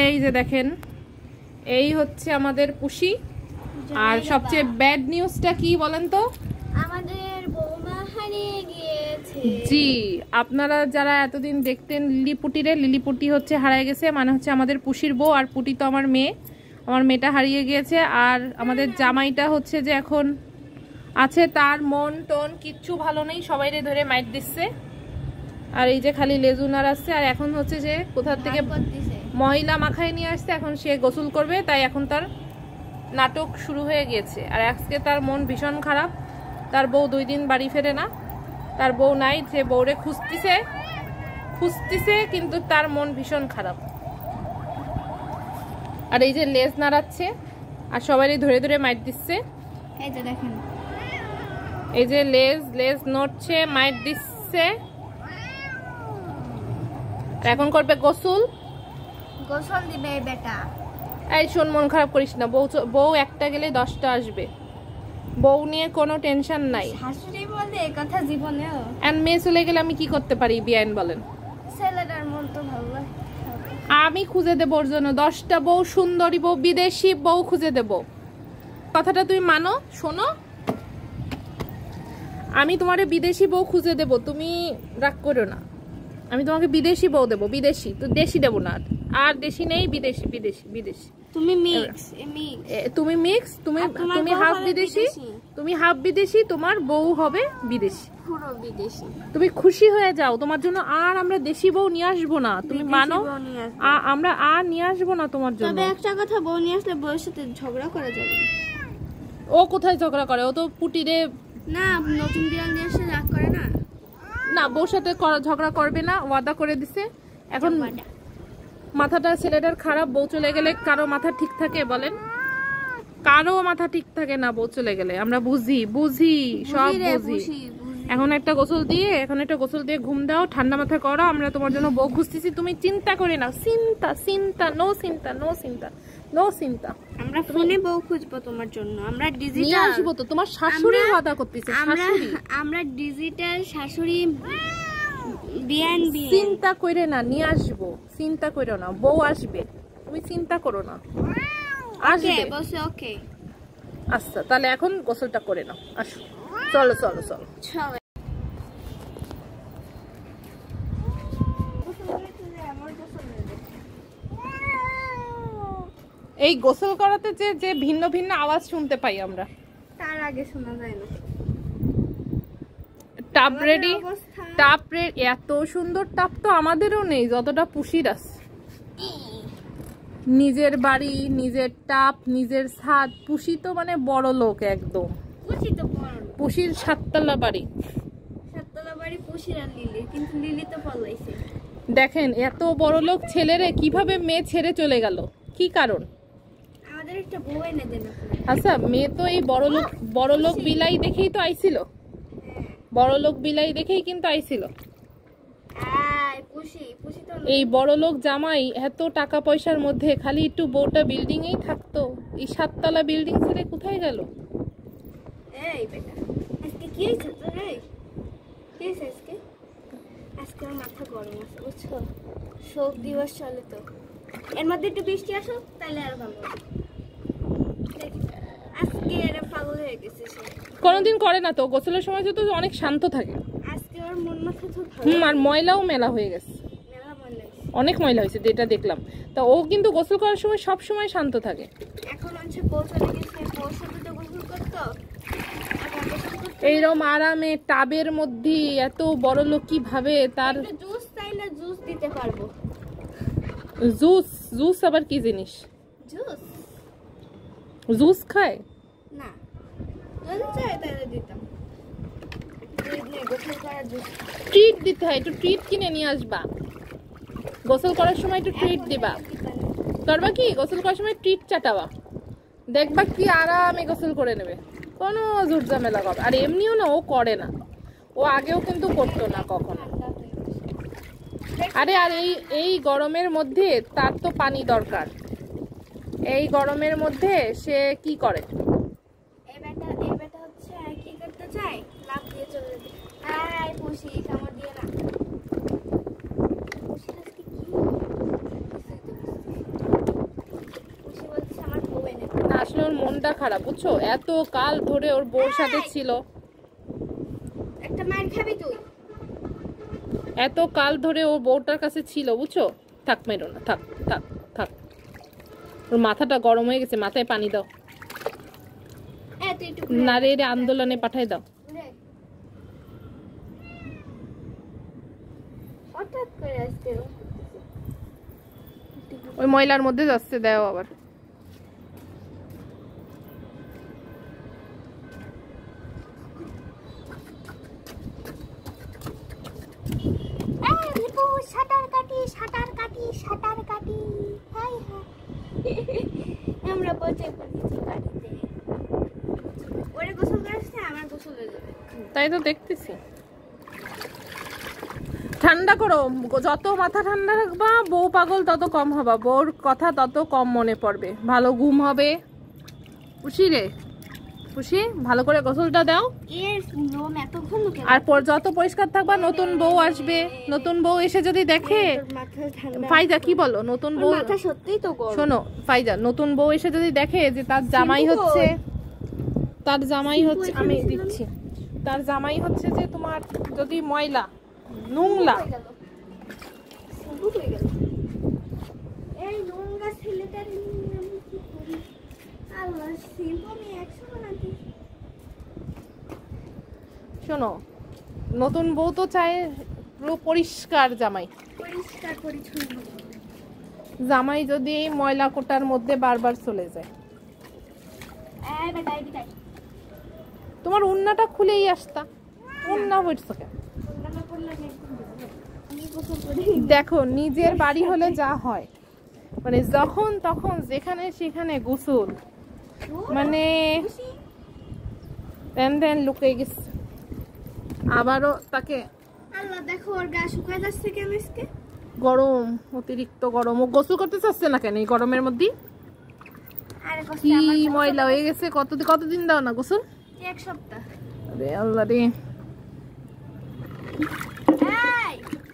এই যে দেখেন, এই হচ্ছে আমাদের পুষি। আর সবচেয়ে ব্যাড নিউজটা কি বলেন তো? আমাদের বৌমা হারিয়ে গিয়েছে। জি, আপনারা যারা এতদিন দেখতেন লিলিপুটিরে, লিলিপুটি হচ্ছে হারিয়ে গেছে, মানে হচ্ছে আমাদের পুষির বউ। আর পুটি তো আমার মেয়ে, আমার মেয়েটা হারিয়ে গিয়েছে। আর আমাদের জামাইটা হচ্ছে যে এখন আছে, তার মন টন কিচ্ছু ভালো নেই, সবাইরে ধরে মাইট দিচ্ছে। আর এই যে খালি লেজুনার আসছে। আর এখন হচ্ছে যে কোথা থেকে মহিলা মাখায় নিয়ে আসছে, এখন সে গোসল করবে, তাই এখন তার নাটক শুরু হয়ে গিয়েছে। আর আজকে তার মন ভীষণ খারাপ, তার বউ 2 দিন বাড়ি ফেরে না, তার বউ নাই, সে বউরে খুঁজতেছে কিন্তু তার মন ভীষণ খারাপ। আর এই যে লেজ নাড়াচ্ছে আর সবারই ধরে ধরে মাইট দিচ্ছে। এই যে দেখেন, এই যে লেজ নড়ছে, মাইট দিচ্ছে। এখন করবে গোসল দিবে বেটা। এই শোন, মন খারাপ করিস না, বউ একটা গেলে 10টা আসবে, বউ নিয়ে কোনো টেনশন নাই। শাশুড়ি বলে এই কথা জীবনেও। আর মেয়ে চলে গেলে আমি কি করতে পারি বিয়ান বলেন? ছেলেটার মন তো ভালো, আমি খুঁজে দেবো ওর জন্য 10টা বউ, সুন্দরী বউ, বিদেশি বউ খুঁজে দেব। কথাটা তুই মানো, শোনো, আমি তোমারে বিদেশি বউ খুঁজে দেব, তুমি রাগ করো না। আমি তোমাকে বিদেশি বউ দেবো, বিদেশি তো, দেশি দেবো না। আর দেশি নেই, বিদেশি বিদেশি বিদেশি। তুমি মিক্স, তুমি হাফ বিদেশি, তুমি হাফ বিদেশি, তোমার বউ হবে বিদেশি, পুরো বিদেশি। তুমি খুশি হয়ে যাও, তোমার জন্য আর আমরা দেশি বউ নিয়ে আসবো না, তুমি মানো, আমরা আর নিয়ে আসবো না তোমার জন্য। তবে একটা কথা, বউ নিয়ে আসলে বউয়ের সাথে ঝগড়া করা যাবে। ও কোথায় ঝগড়া করে? ও তো পুটিরে না, নতুন বিড়াল নিয়ে এসে রাগ করে না। না, বউর সাথে ঝগড়া করবে না, ওয়াদা করে দিছে। এখন মাথাটা ছেলেটার খারাপ, বউ চলে গেলে কারো মাথা ঠিক থাকে বলেন? কারো মাথা ঠিক থাকে না বউ চলে গেলে, আমরা বুঝি সব বুঝি। এখন একটা গোসল দিয়ে ঘুম দাও, ঠান্ডা মাথা করো, আমরা তোমার জন্য বউ খুঁজতেছি, তুমি চিন্তা করে না। নো চিন্তা। আমরা ফোনে বউ খুঁজবো তোমার জন্য, আমরা ডিজিটাল আসবো তো, তোমার শাশুড়ি ওয়াদা করতেছে, আমরা ডিজিটাল শাশুড়ি চিন্তা করে না, নিয়ে আসবো, চিন্তা করো না, বউ আসবে, তুমি চিন্তা করো না, আসবে। ওকে, আচ্ছা তাহলে এখন গোসলটা করে নাও, আসো, চলো। এই গোসল করাতে যে ভিন্ন ভিন্ন আওয়াজ শুনতে পাই আমরা, তার আগে শোনা যায় না। টাপ রেডি, এত সুন্দর টাপ তো আমাদেরও নেই যতটা পুষির আছে। নিজের বাড়ি, নিজের টাপ, নিজের ছাদ। পুষি তো মানে বড় লোক একদম, পুষির 7তলা বাড়ি। পুষির আর লিলি, কিন্তু লিলি তো পলাইছে। দেখেন এত বড় লোক ছেলেরে কিভাবে মেয়ে ছেড়ে চলে গেল, কি কারণ? আমাদের একটা বউ এনে দেন। আচ্ছা, মেয়ে তো এই বড় লোক বিলাই দেখেই তো আইছিল, বড় লোক বিলাই দেখেই কিন্তু আইছিল। এই বড় লোক জামাই এত টাকা পয়সার মধ্যে খালি একটু বউটা বিল্ডিং এই থাকতো, এই 7তলা বিল্ডিং ছেড়ে কোথায় গেল? এই বেটা, আজকে কি হইছে তোর? কি হইছে আজকে? আজকে আমার মাথা গরম আছে, বুঝছো? শোক দিবস চলে তো, এর মধ্যে একটু বৃষ্টি আসো তাহলে আর ভালো হবে। আজকে এরা পাগল হয়ে গেছে, কোনোদিন করে না তো, গোসলের সময় তো অনেক শান্ত থাকে। আজকে ওর মন মাথা তো ভালো। আর ময়লাও মেলা হয়ে গেছে, অনেক ময়লা হয়েছে যেটা দেখলাম। তা ও কিন্তু গোসল করার সময় সব সময় শান্ত থাকে। এখন হচ্ছে বউ চলে গেছে, বউর সাথে তো গোসল করতো, এইরকম আরামে টাবের মধ্যে এত বড় লোক কিভাবে তার জুস চাইলে জুস দিতে পারবো। জুস আবার কি জিনিস? জুস খায় না, যদি চাই তাহলে দিতাম। ট্রিট দিতে হয়, একটু ট্রিট কিনে নিয়ে আসবা, গোসল করার সময় একটু ট্রিট দিবা। করবা কি, গোসল করার সময় ট্রিট চাটাবা, দেখবা কি আরামে গোসল করে নেবে, কোনো ঝুট ঝামেলা করবে। আর এমনিও না, ও করে না, ও আগেও কিন্তু করতো না কখনো। আরে আর এই গরমের মধ্যে তার তো পানি দরকার, এই গরমের মধ্যে সে কি করে? এই বেটা হচ্ছে কি করতে চায়, লাফ দিয়ে চলে যেতে। পুষি কামড় দিয়ে না। দেখলে ওর মনটা খারাপ, বুঝছো? এত কাল ধরে ওর বউর সাথে ছিল, একটা মার খাবি তুই। এত কাল ধরে ওর বউটার কাছে ছিল, বুঝছো? থাক, মেরো না, থাক থাক থাক। ওর মাথাটা গরম হয়ে গেছে, মাথায় পানি দাও। তুই একটু না রে, আন্দোলনে পাঠাই দাও। হঠাৎ করে আসছে ওই ময়লার মধ্যে যাচ্ছে, দেও আবার। সাঁতার কাটি সাঁতার কাটি সাঁতার কাটি। হাই হাই, আমরা বসে পড়েছি বাড়িতে। ওরে গোসল করাচ্ছে, আমার গোসল হয়ে যাবে। তাই তো দেখতেছি। ঠান্ডা করো, যত মাথা ঠান্ডা রাখবা বউ পাগল তত কম হবা, বউর কথা তত কম মনে পড়বে, ভালো ঘুম হবে। খুশি রে, খুশি? ভালো করে গোসলটা দাও। এর লোম এত ঘন কেন? আর যত পরিষ্কার থাকবা, নতুন বউ আসবে, নতুন বউ এসে যদি দেখে, মাথা ঠান্ডা। ফাইজা কি বলো, নতুন বউ, মাথা সত্যিই তো গরম। শোনো ফাইজা, নতুন বউ এসে যদি দেখে যে তার জামাই হচ্ছে, তার জামাই হচ্ছে, আমি দিচ্ছি, তার জামাই হচ্ছে যে তোমার যদি ময়লা নোংলা, এই নোংরা ছেলেটার আমি কি করি? আল্লাহ, শিল্প আমি 100 বানাতে। শোনো, নতুন বউ তো চায় পুরো পরিষ্কার জামাই। পরিষ্কার পরিচ্ছন্ন জামাই যদি ময়লা কোটার মধ্যে বারবার চলে যায়, তোমার উন্নাটা খুলেই আসতা, উন্না হইছে কেন? দেখো, নিজের বাড়ি হলে যা হয়, মানে যখন তখন যেখানে সেখানে গোসল, মানে দেন লুকিয়ে গেছে। আবারও তাকে, আল্লাহ দেখো ওর গা শুকায় যাচ্ছে কেন আজকে? গরম, অতিরিক্ত গরম। ও গোসল করতে চাচ্ছে না কেন এই গরমের মধ্যে? আরে কি ময়লা হয়ে গেছে। কতদিন দাও না গোসল? 1 সপ্তাহ। আরে আল্লাহ রে।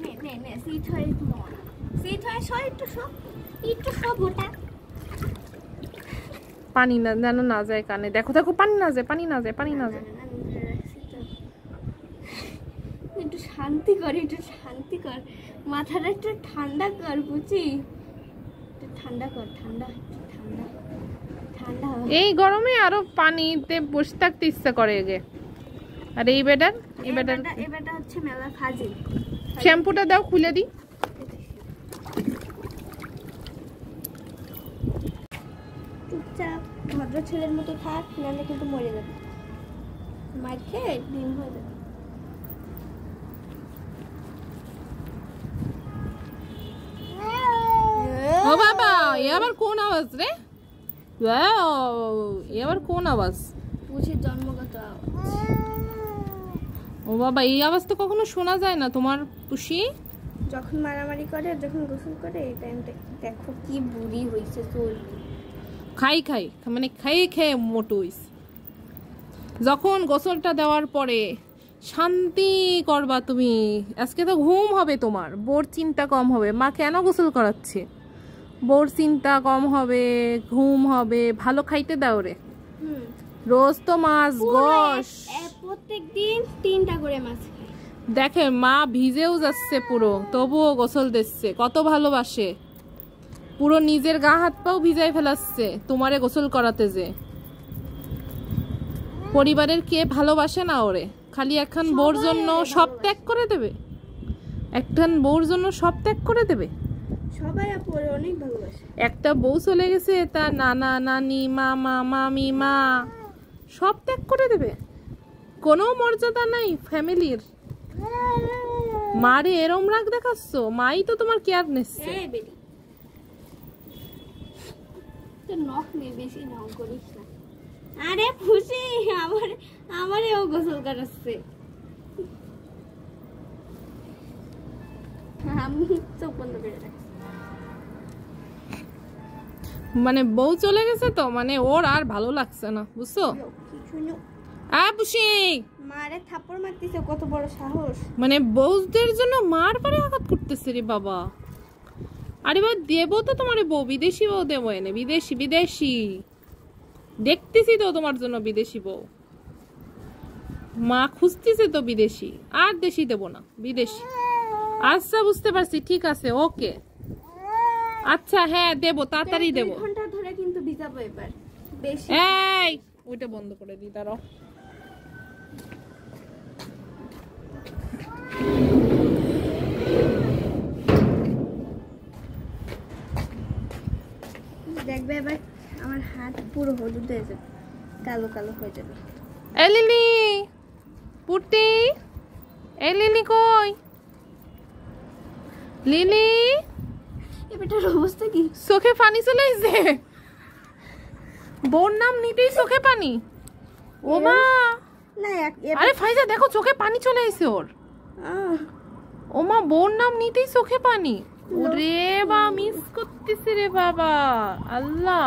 এই নে সিট হয়ে মর, সিট হয়ে সর, একটু সব ওটা পানি না যেন না যায় কানে। দেখো দেখো, পানি না যায়। একটু শান্তি কর, মাথাটা একটু ঠান্ডা কর, বুঝি? ঠান্ডা কর, ঠান্ডা। এই গরমে আরো পানিতে বসে থাকতে ইচ্ছা করে গে। আর এই বেটার হচ্ছে মেলা ফাজিল। শ্যাম্পুটা দাও, খুলে দি। চুপচাপ ভদ্র ছেলের মতো থাক, নাহলে কিন্তু মরে যাবে। মার খেয়ে ডিম হয়ে যাবে। ও বাবা, এ আবার কোন আওয়াজ রে? এ আবার কোন আওয়াজ? পুষির জন্মগত আওয়াজ। ও বাবা, এই আওয়াজ তো কখনো শোনা যায় না তোমার পুষি। যখন মারামারি করে, যখন গোসল করে, এই টাইমটা দেখো কি বুড়ি হইছে। চলবে মানে খেয়ে মোটু হইছে। যখন গোসলটা দেওয়ার পরে শান্তি করবা তুমি, আজকে তো ঘুম হবে তোমার, বোর চিন্তা কম হবে। মা কেন গোসল করাচ্ছে? বোর চিন্তা কম হবে, ঘুম হবে, ভালো খাইতে দাও রে। রোজ তো মাছ গোশ, প্রত্যেকদিন 3টা করে মাছ খাই। দেখে মা ভিজেও যাচ্ছে পুরো, তবুও গোসল দিচ্ছে। কত ভালোবাসে, পুরো নিজের গা হাত পাও ভিজাই ফেলাচ্ছে তোমারে গোসল করাতে। যে পরিবারের কে ভালোবাসে না ওরে? খালি একখান বউর জন্য সব ত্যাগ করে দেবে, একখান বউর জন্য সব ত্যাগ করে দেবে। সবাই পরে অনেক ভালোবাসে। একটা বউ চলে গেছে, তার নানা নানি মামা মামি মা সব ত্যাগ করে দেবে, কোনো মর্যাদা নাই ফ্যামিলির। মারে এরম রাগ দেখাচ্ছ, মাই তো তোমার কেয়ার নিচ্ছে। নখ নিয়ে বেশি নাও করিস না। আরে খুশি, আমারে ও গোসল করাচ্ছে। আমি চোখ বন্ধ করে রাখছি। মানে বউ চলে গেছে তো, মানে ওর আর ভালো লাগছে না, বুঝছো? মারে থাপ্পড় মারতেছে, কত বড় সাহস! মানে বউদের জন্য মার পরে আঘাত করতেছে রে বাবা। আরে বা দেবো তো তোমার বউ, বিদেশি বউ দেবো এনে, বিদেশি। দেখতেছি তো তোমার জন্য বিদেশি বউ, মা খুঁজতেছে তো বিদেশি, আর দেশি দেবো না, বিদেশি। আচ্ছা বুঝতে পারছি, ঠিক আছে, ওকে, আচ্ছা হ্যাঁ দেবো, তাড়াতাড়ি দেবো। 2 ঘন্টা ধরে কিন্তু ভিজাবো এবার বেশি। এই ওইটা বন্ধ করে দিই, দাঁড়াও। দেখবে এবার আমার হাত পুরো হলুদ হয়ে যাবে, কালো কালো হয়ে যাবে। এই লিলি পুটি, এই লিলি কই? লিলি এটার অবস্থা কি? চোখে পানি চলে এসে, বোন নাম নিতেই চোখে পানি। ও মা, না আরে ফাইজা দেখো চোখে পানি চলে এসে ওর। ও মা, বোন নাম নিতেই চোখে পানি। ওরে বা, মিস করতেছে রে বাবা, আল্লাহ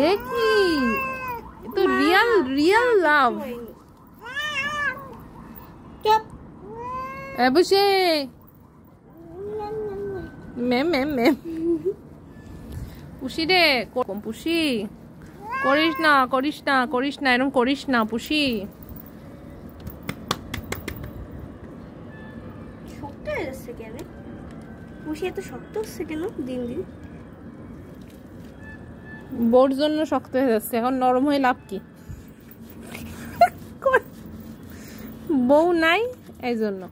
এ কি, এ তো রিয়েল রিয়েল লাভ। এ বসে মেম মেম মেম। পুষি রে, পুষি করিস না, করিস না, করিস না, এরকম করিস না পুষি। শক্ত হয়ে যাচ্ছে কেন? পুষি এত শক্ত হচ্ছে কেন দিন দিন? বোর জন্য শক্ত হয়ে যাচ্ছে, এখন নরম হয়ে লাভ কি? বউ নাই এই জন্য।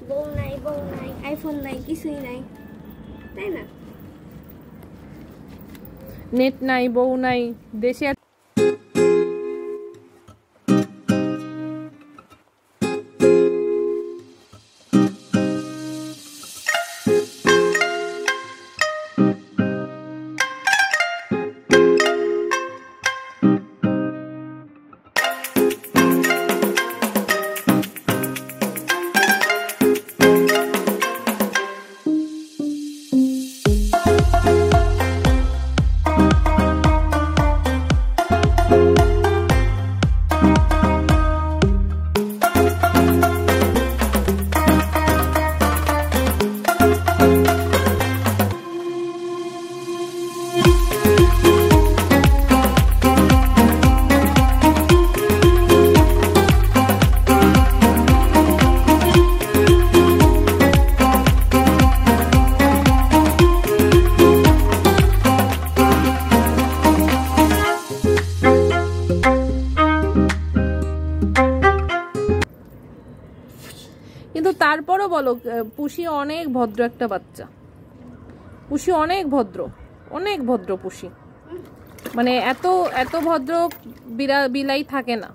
বউ নাই, বউ নাই, আইফোন নাই, কিছুই নাই, তাই না? নেট নাই, বউ নাই, দেশে কিন্তু তারপরও বলো, পুষি অনেক ভদ্র একটা বাচ্চা, পুষি অনেক ভদ্র, অনেক ভদ্র পুষি, মানে এত এত ভদ্র বিলাই থাকে না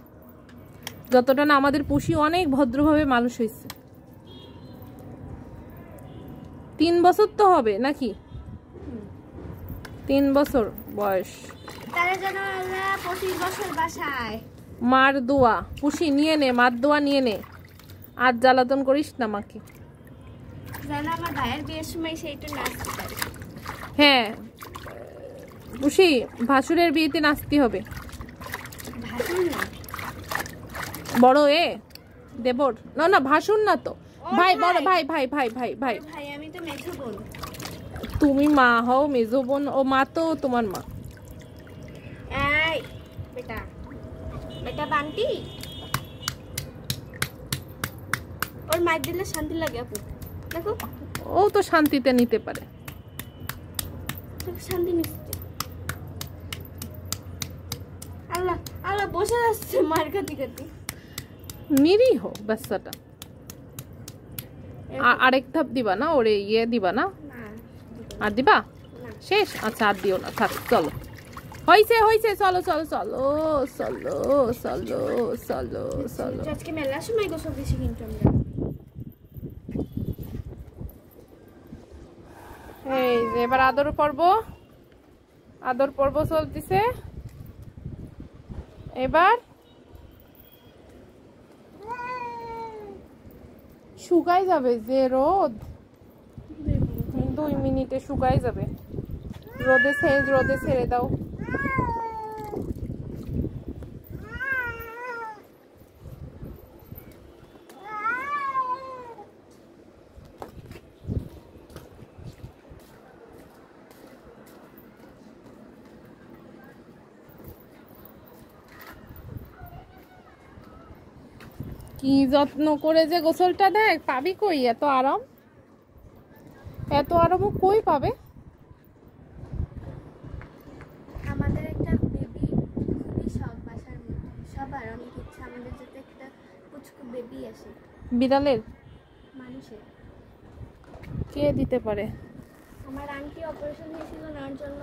যতটা না আমাদের পুষি অনেক ভদ্রভাবে মানুষ হয়েছে। 3 বছর তো হবে নাকি, 3 বছর বয়স। তারা যেন 25 বছর বাসায়। মার দোয়া পুষি নিয়ে নে, মার দোয়া নিয়ে নে, আর জ্বালাতন করিস না মাকে। যেন আমার ভাইয়ের বিয়ের সময় সেইটা নাচতে পারে। হ্যাঁ পুষি, ভাসুরের বিয়েতে নাচতে হবে। ভাসুর না, বড় এ দেবর, না না ভাসুর না তো, ভাই বড় ভাই, ভাই ভাই ভাই ভাই। ভাই আমি তো মেঝো বোন। তুমি মা হও, মেজো বোন, ও মা তো তোমার মা। এই বেটা, বেটা বান্টি, ওর মার দিলে শান্তি লাগে আপু, দেখো ও তো শান্তিতে নিতে পারে। শান্তি নিচ্ছে। আল্লাহ আল্লাহ বসে যাচ্ছে মার কাটি কাটি। নিরীহ বাচ্চাটা। আরেক ধাপ দিবা না, ওরে ইয়ে দিবা না, আর দিবা শেষ? আচ্ছা আর দিও না, থাক, চলো হয়েছে হয়েছে, চলো চলো চলো চলো চলো চলো চলো। আজকে মেলার সময় গোসল দিছি কিন্তু আমরা। এই যে এবার আদর পর্ব, আদর পর্ব চলতেছে। এবার শুকাই যাবে যে রোদ, 2 মিনিটে শুকাই যাবে। রোদে ছেড়ে দাও। কি যত্ন করে যে গোসলটা দেয়, পাবি কই এত আরাম? এত আরামও কই পাবে? আমাদের একটা বেবি খুবই শখ, বাসার মধ্যে সবার অনেক ইচ্ছা আমাদের যাতে একটা পুচকু বেবি আসে। বিড়ালের? মানুষের। কে দিতে পারে? আমার আন্টি অপারেশন হয়েছিল নেওয়ার জন্য।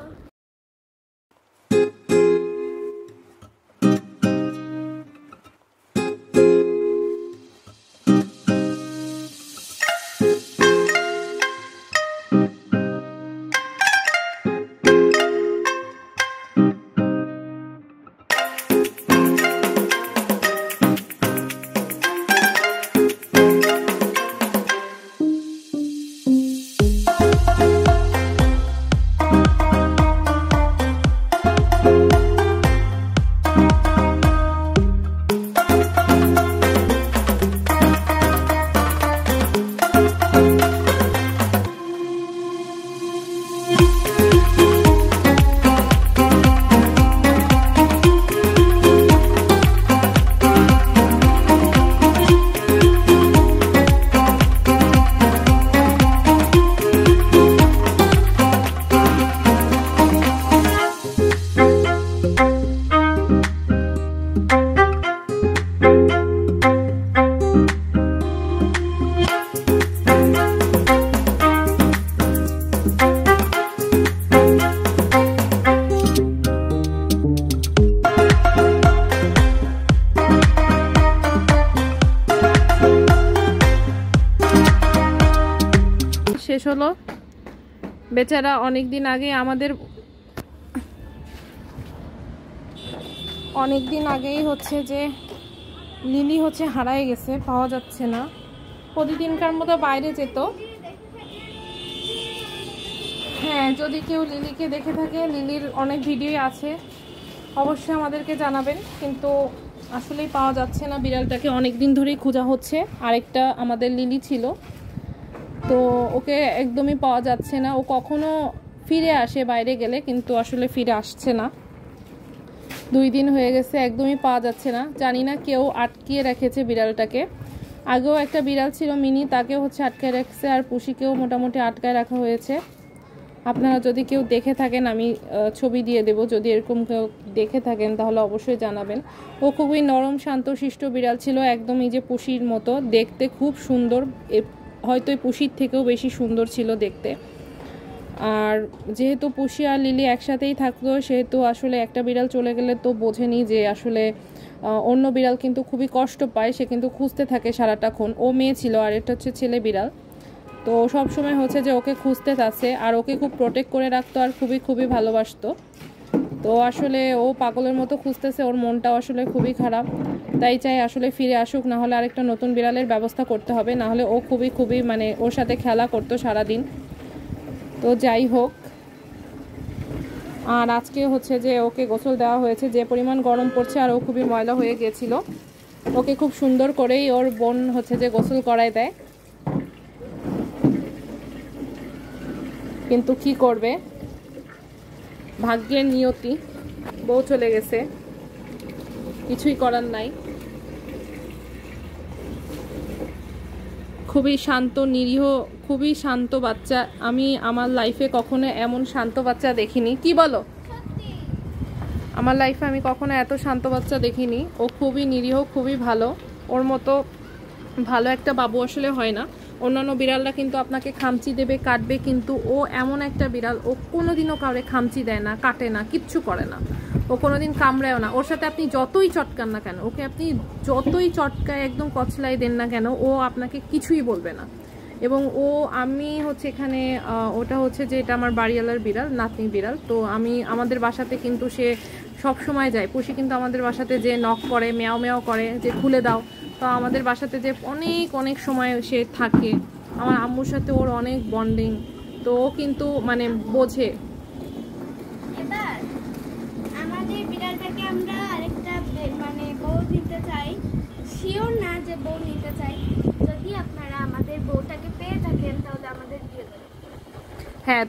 শেষ হলো। বেচারা অনেকদিন আগেই হচ্ছে যে লিলি হচ্ছে হারায় গেছে, পাওয়া যাচ্ছে না। প্রতিদিনকার মতো বাইরে যেত। হ্যাঁ, যদি কেউ লিলিকে দেখে থাকে, লিলির অনেক ভিডিও আছে, অবশ্যই আমাদেরকে জানাবেন। কিন্তু আসলেই পাওয়া যাচ্ছে না বিড়ালটাকে, অনেক দিন ধরেই খোঁজা হচ্ছে। আরেকটা আমাদের লিলি ছিল, তো ওকে একদমই পাওয়া যাচ্ছে না। ও কখনো ফিরে আসে বাইরে গেলে, কিন্তু আসলে ফিরে আসছে না। 2 দিন হয়ে গেছে, একদমই পাওয়া যাচ্ছে না। জানি না কেউ আটকিয়ে রেখেছে বিড়ালটাকে। আগেও একটা বিড়াল ছিল মিনি, তাকেও হচ্ছে আটকায় রাখছে, আর পুষিকেও মোটামুটি আটকায় রাখা হয়েছে। আপনারা যদি কেউ দেখে থাকেন, আমি ছবি দিয়ে দেব। যদি এরকম কেউ দেখে থাকেন তাহলে অবশ্যই জানাবেন। ও খুবই নরম শান্তশিষ্ট বিড়াল ছিল, একদমই যে পুষির মতো দেখতে, খুব সুন্দর। হয়তো এই পুষির থেকেও বেশি সুন্দর ছিল দেখতে। আর যেহেতু পুষি আর লিলি একসাথেই থাকতো, সেহেতু আসলে একটা বিড়াল চলে গেলে তো বোঝেনি যে আসলে অন্য বিড়াল কিন্তু খুবই কষ্ট পায়। সে কিন্তু খুঁজতে থাকে সারাটাক্ষণ। ও মেয়ে ছিল, আর এটা হচ্ছে ছেলে বিড়াল। তো সব সময় হচ্ছে যে ওকে খুঁজতে থাকছে, আর ওকে খুব প্রোটেক্ট করে রাখতো, আর খুবই খুবই ভালোবাসতো। তো আসলে ও পাগলের মতো খুঁজতেছে, ওর মনটাও আসলে খুবই খারাপ। তাই চাই আসলে ফিরে আসুক, না হলে আরেকটা নতুন বিড়ালের ব্যবস্থা করতে হবে। না হলে ও খুবই খুবই মানে ওর সাথে খেলা করতো সারাদিন। তো যাই হোক, আর আজকে হচ্ছে যে ওকে গোসল দেওয়া হয়েছে। যে পরিমাণ গরম পড়ছে, আর ও খুবই ময়লা হয়ে গিয়েছিল। ওকে খুব সুন্দর করেই ওর বোন হচ্ছে যে গোসল করায় দেয়। কিন্তু কি করবে, ভাগ্যের নিয়তি, বউ চলে গেছে, কিছুই করার নাই। খুবই শান্ত নিরীহ, খুবই শান্ত বাচ্চা। আমি আমার লাইফে কখনো এমন শান্ত বাচ্চা দেখিনি। কি বলো? আমার লাইফে আমি কখনো এত শান্ত বাচ্চা দেখিনি। ও খুবই নিরীহ, খুবই ভালো। ওর মতো ভালো একটা বাবু আসলে হয় না। অন্যান্য বিড়ালরা কিন্তু আপনাকে খামচি দেবে, কাটবে, কিন্তু ও এমন একটা বিড়াল, ও কোনোদিনও কাউরে খামচি দেয় না, কাটে না, কিচ্ছু করে না। ও কোনোদিন কামড়ায়ও না। ওর সাথে আপনি যতই চটকান না কেন, ওকে আপনি যতই চটকায় একদম কচলাই দেন না কেন, ও আপনাকে কিছুই বলবে না। এবং আমি হচ্ছে এখানে, ওটা হচ্ছে যে এটা আমার বাড়িওয়ালার বিড়াল, নাতনি বিড়াল। তো আমাদের বাসাতে কিন্তু সে সব সময় যায়। পুষি কিন্তু আমাদের বাসাতে যে নক করে, মেয়াও মেয়াও করে, যে খুলে দাও। তো আমাদের বাসাতে যে অনেক অনেক সময় সে থাকে। আমার আম্মুর সাথে ওর অনেক বন্ডিং। তো ও কিন্তু মানে বোঝে। এবার আমাদের বিড়ালটাকে আমরা আরেকটা মানে বউ দিতে চাই, শিওর না যে বউ নিতে চাই। যদি আপনারা আমাদের বউটাকে পেয়ে থাকেন তাহলে আমাদের দিয়ে দেবেন। হ্যাঁ।